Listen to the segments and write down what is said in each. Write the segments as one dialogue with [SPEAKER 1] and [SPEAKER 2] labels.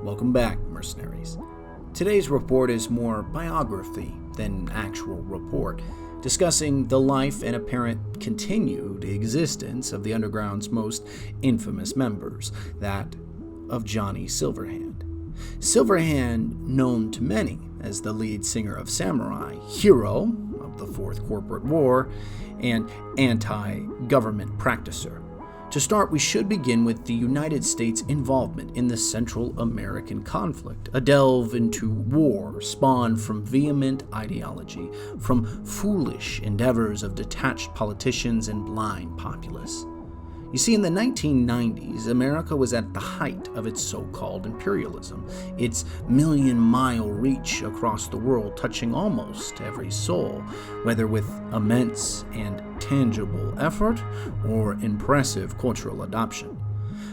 [SPEAKER 1] Welcome back, mercenaries. Today's report is more biography than actual report, discussing the life and apparent continued existence of the Underground's most infamous members, that of Johnny Silverhand. Silverhand, known to many as the lead singer of Samurai, hero of the Fourth Corporate War, and anti-government practicer. To start, we should begin with the United States' involvement in the Central American conflict, a delve into war spawned from vehement ideology, from foolish endeavors of detached politicians and blind populace. You see, in the 1990s, America was at the height of its so-called imperialism, its million-mile reach across the world touching almost every soul, whether with immense and tangible effort or impressive cultural adoption.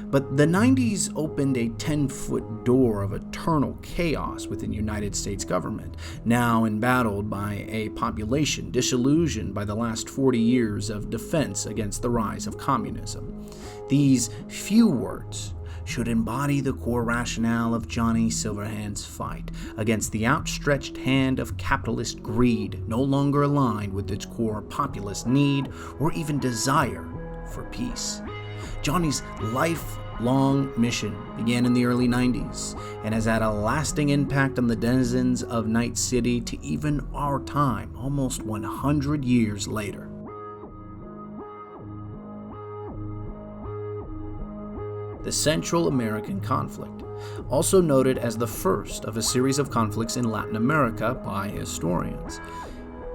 [SPEAKER 1] But the 90s opened a 10-foot door of eternal chaos within the United States government, now embattled by a population disillusioned by the last 40 years of defense against the rise of communism. These few words should embody the core rationale of Johnny Silverhand's fight against the outstretched hand of capitalist greed, no longer aligned with its core populist need or even desire for peace. Johnny's lifelong mission began in the early 90s and has had a lasting impact on the denizens of Night City to even our time, almost 100 years later. The Central American conflict, also noted as the first of a series of conflicts in Latin America by historians.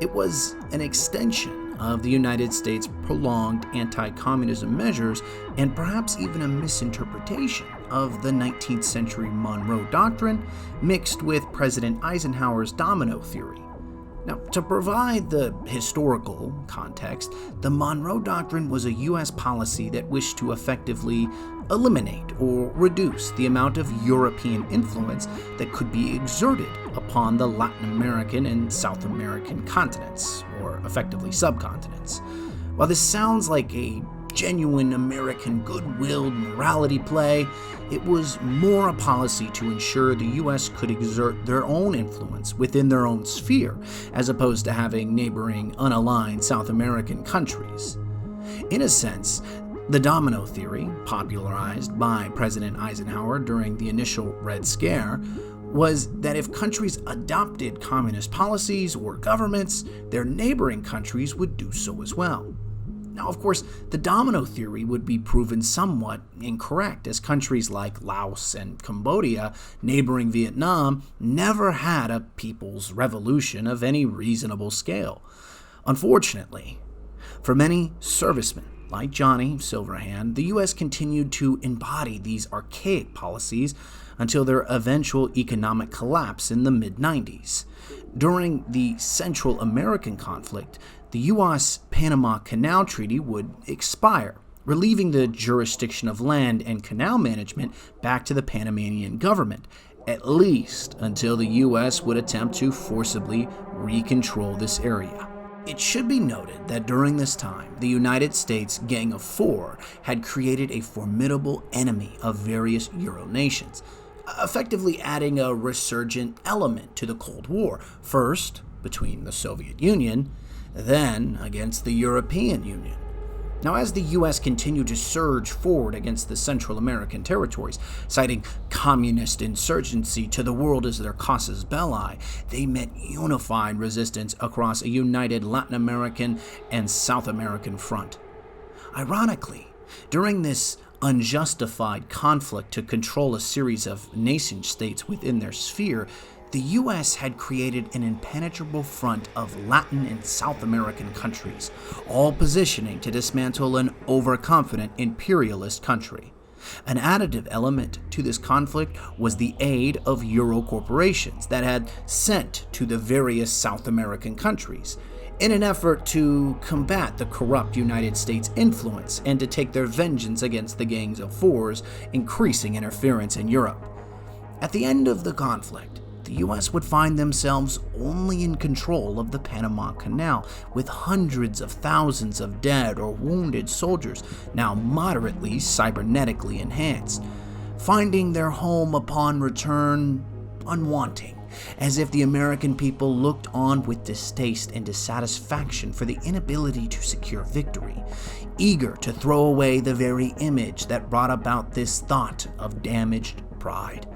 [SPEAKER 1] It was an extension of the United States' prolonged anti-communism measures and perhaps even a misinterpretation of the 19th century Monroe Doctrine mixed with President Eisenhower's domino theory. Now, to provide the historical context, the Monroe Doctrine was a U.S. policy that wished to effectively eliminate or reduce the amount of European influence that could be exerted upon the Latin American and South American continents, or effectively subcontinents. While this sounds like a genuine American goodwill morality play, it was more a policy to ensure the U.S. could exert their own influence within their own sphere, as opposed to having neighboring unaligned South American countries. In a sense, the domino theory, popularized by President Eisenhower during the initial Red Scare, was that if countries adopted communist policies or governments, their neighboring countries would do so as well. Now, of course, the domino theory would be proven somewhat incorrect, as countries like Laos and Cambodia, neighboring Vietnam, never had a people's revolution of any reasonable scale. Unfortunately, for many servicemen like Johnny Silverhand, the U.S. continued to embody these archaic policies until their eventual economic collapse in the mid-90s. During the Central American conflict, the U.S. Panama Canal Treaty would expire, relieving the jurisdiction of land and canal management back to the Panamanian government, at least until the U.S. would attempt to forcibly recontrol this area. It should be noted that during this time, the United States Gang of Four had created a formidable enemy of various Euro nations, effectively adding a resurgent element to the Cold War, first between the Soviet Union, then against the European Union. Now, as the U.S. continued to surge forward against the Central American territories, citing communist insurgency to the world as their casus belli, they met unified resistance across a united Latin American and South American front. Ironically, during this unjustified conflict to control a series of nation-states within their sphere, the U.S. had created an impenetrable front of Latin and South American countries, all positioning to dismantle an overconfident imperialist country. An additive element to this conflict was the aid of Euro corporations that had sent to the various South American countries, in an effort to combat the corrupt United States influence and to take their vengeance against the Gangs of Four's increasing interference in Europe. At the end of the conflict, the U.S. would find themselves only in control of the Panama Canal, with hundreds of thousands of dead or wounded soldiers, now moderately cybernetically enhanced. finding their home upon return unwanting, as if the American people looked on with distaste and dissatisfaction for the inability to secure victory, eager to throw away the very image that brought about this thought of damaged pride.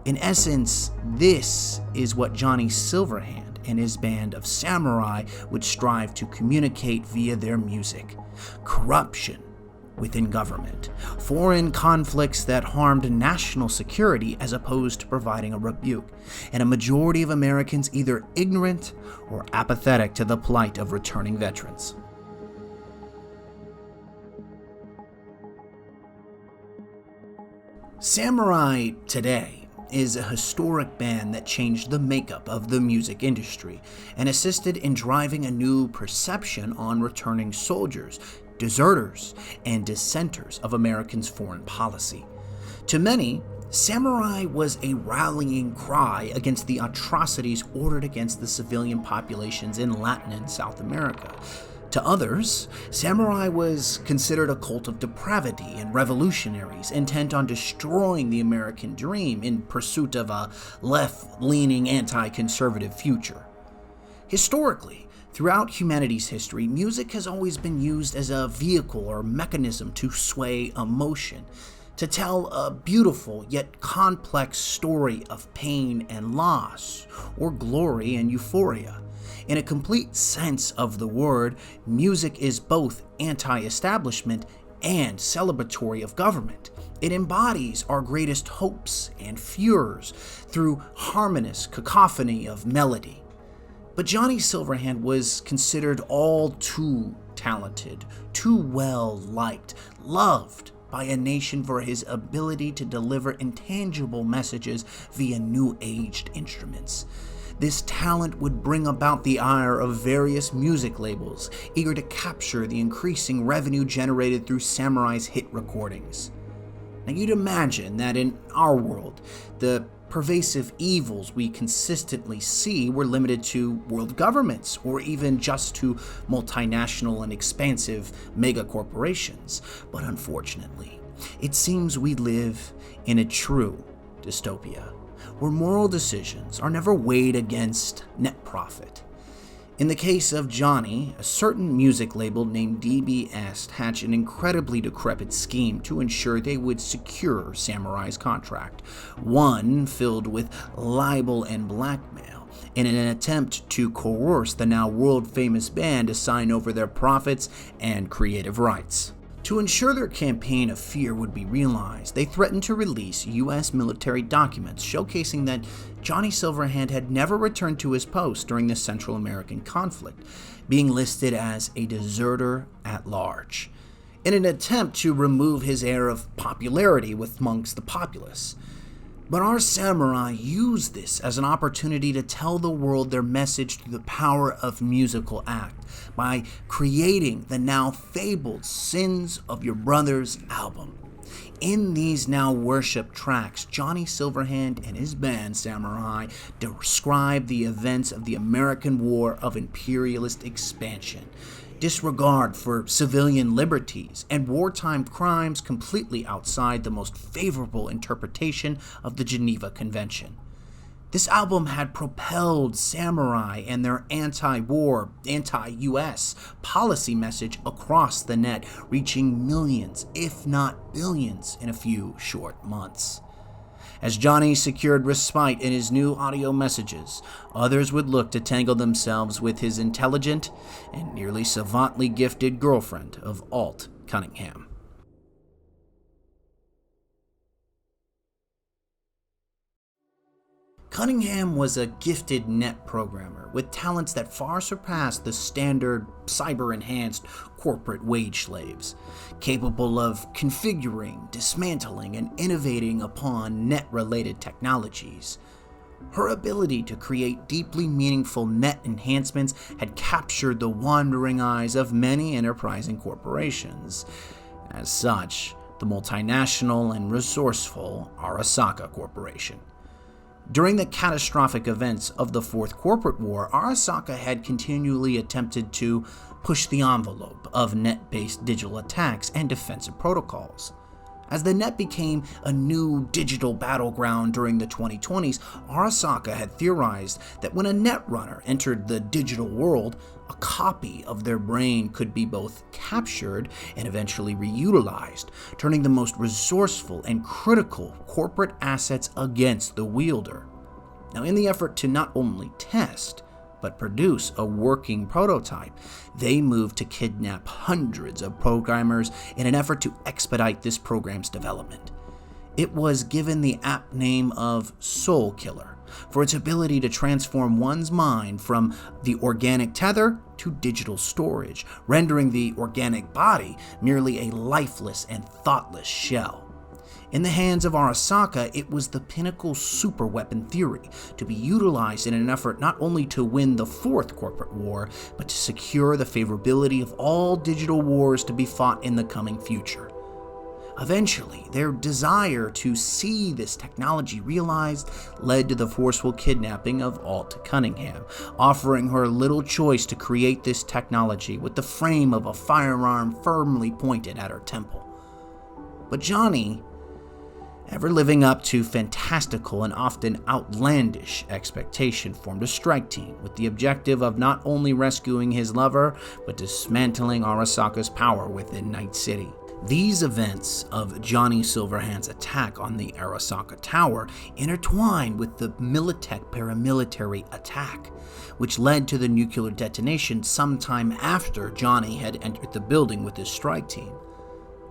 [SPEAKER 1] In essence, this is what Johnny Silverhand and his band of samurai would strive to communicate via their music: corruption within government, foreign conflicts that harmed national security as opposed to providing a rebuke, and a majority of Americans either ignorant or apathetic to the plight of returning veterans. Samurai today is a historic band that changed the makeup of the music industry and assisted in driving a new perception on returning soldiers, deserters, and dissenters of Americans' foreign policy. To many, Samurai was a rallying cry against the atrocities ordered against the civilian populations in Latin and South America. To others, Samurai was considered a cult of depravity and revolutionaries intent on destroying the American dream in pursuit of a left-leaning anti-conservative future. Historically, throughout humanity's history, music has always been used as a vehicle or mechanism to sway emotion, to tell a beautiful yet complex story of pain and loss, or glory and euphoria. In a complete sense of the word, music is both anti-establishment and celebratory of government. It embodies our greatest hopes and fears through harmonious cacophony of melody. But Johnny Silverhand was considered all too talented, too well-liked, loved by a nation for his ability to deliver intangible messages via new-aged instruments. This talent would bring about the ire of various music labels, eager to capture the increasing revenue generated through Samurai's hit recordings. Now you'd imagine that in our world, the pervasive evils we consistently see were limited to world governments, or even just to multinational and expansive megacorporations. But unfortunately, it seems we live in a true dystopia, where moral decisions are never weighed against net profit. In the case of Johnny, a certain music label named DBS hatched an incredibly decrepit scheme to ensure they would secure Samurai's contract, one filled with libel and blackmail, in an attempt to coerce the now world-famous band to sign over their profits and creative rights. To ensure their campaign of fear would be realized, they threatened to release U.S. military documents showcasing that Johnny Silverhand had never returned to his post during the Central American conflict, being listed as a deserter at large, in an attempt to remove his air of popularity amongst the populace. But our samurai used this as an opportunity to tell the world their message through the power of musical act by creating the now fabled Sins of Your Brothers album. In these now worshipped tracks, Johnny Silverhand and his band Samurai describe the events of the American War of imperialist expansion, disregard for civilian liberties, and wartime crimes completely outside the most favorable interpretation of the Geneva Convention. This album had propelled Samurai and their anti-war, anti-US policy message across the net, reaching millions, if not billions, in a few short months. As Johnny secured respite in his new audio messages, others would look to tangle themselves with his intelligent and nearly savantly gifted girlfriend of Alt Cunningham. Cunningham was a gifted net programmer with talents that far surpassed the standard cyber-enhanced corporate wage slaves, capable of configuring, dismantling, and innovating upon net-related technologies. Her ability to create deeply meaningful net enhancements had captured the wandering eyes of many enterprising corporations. As such, the multinational and resourceful Arasaka Corporation. During the catastrophic events of the Fourth Corporate War, Arasaka had continually attempted to push the envelope of net-based digital attacks and defensive protocols. As the net became a new digital battleground during the 2020s, Arasaka had theorized that when a netrunner entered the digital world, a copy of their brain could be both captured and eventually reutilized, turning the most resourceful and critical corporate assets against the wielder. Now, in the effort to not only test, but produce a working prototype, they moved to kidnap hundreds of programmers in an effort to expedite this program's development. It was given the apt name of Soul Killer for its ability to transform one's mind from the organic tether to digital storage, rendering the organic body merely a lifeless and thoughtless shell. In the hands of Arasaka, it was the pinnacle superweapon theory to be utilized in an effort not only to win the fourth corporate war, but to secure the favorability of all digital wars to be fought in the coming future. Eventually, their desire to see this technology realized led to the forceful kidnapping of Alt Cunningham, offering her little choice to create this technology with the frame of a firearm firmly pointed at her temple. But Johnny, ever living up to fantastical and often outlandish expectation, formed a strike team with the objective of not only rescuing his lover, but dismantling Arasaka's power within Night City. These events of Johnny Silverhand's attack on the Arasaka Tower intertwined with the Militech paramilitary attack, which led to the nuclear detonation sometime after Johnny had entered the building with his strike team.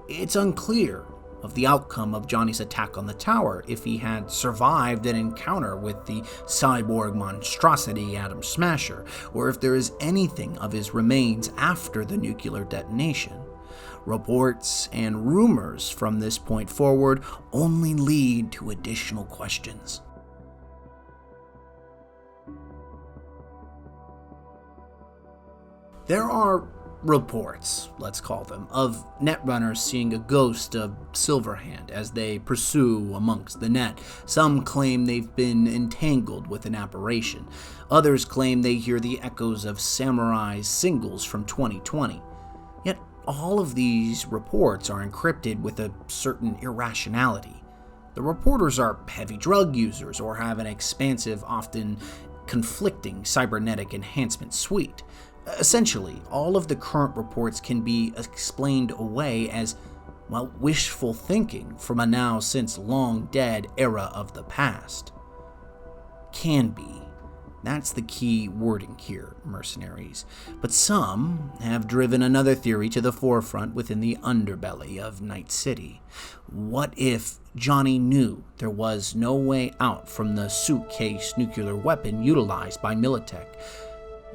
[SPEAKER 1] It's unclear of the outcome of Johnny's attack on the tower if he had survived an encounter with the cyborg monstrosity Atom Smasher, or if there is anything of his remains after the nuclear detonation. Reports and rumors from this point forward only lead to additional questions. There are reports, let's call them, of netrunners seeing a ghost of Silverhand as they pursue amongst the net. Some claim they've been entangled with an apparition. Others claim they hear the echoes of Samurai's singles from 2020. Yet all of these reports are encrypted with a certain irrationality. The reporters are heavy drug users or have an expansive, often conflicting cybernetic enhancement suite. Essentially, all of the current reports can be explained away as, well, wishful thinking from a now since long dead era of the past. Can be. That's the key wording here, mercenaries. But some have driven another theory to the forefront within the underbelly of Night City. What if Johnny knew there was no way out from the suitcase nuclear weapon utilized by Militech?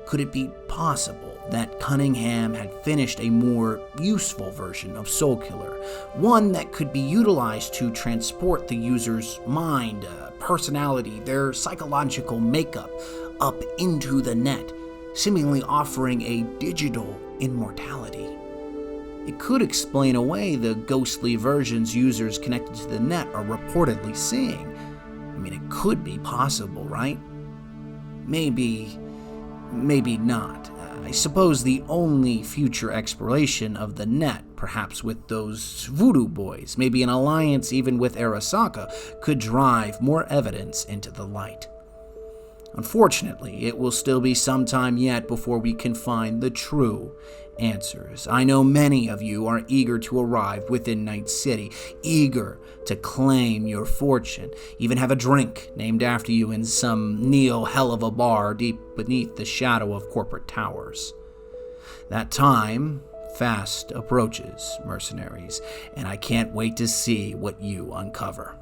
[SPEAKER 1] Could it be possible that Cunningham had finished a more useful version of Soul Killer, one that could be utilized to transport the user's mind, personality, their psychological makeup up into the net, seemingly offering a digital immortality? It could explain away the ghostly versions users connected to the net are reportedly seeing. I mean, it could be possible, right? Maybe not. I suppose the only future exploration of the net, perhaps with those voodoo boys, maybe an alliance even with Arasaka, could drive more evidence into the light. Unfortunately, it will still be some time yet before we can find the true answers. I know many of you are eager to arrive within Night City, eager to claim your fortune, even have a drink named after you in some neo-hell of a bar deep beneath the shadow of corporate towers. That time fast approaches, mercenaries, and I can't wait to see what you uncover.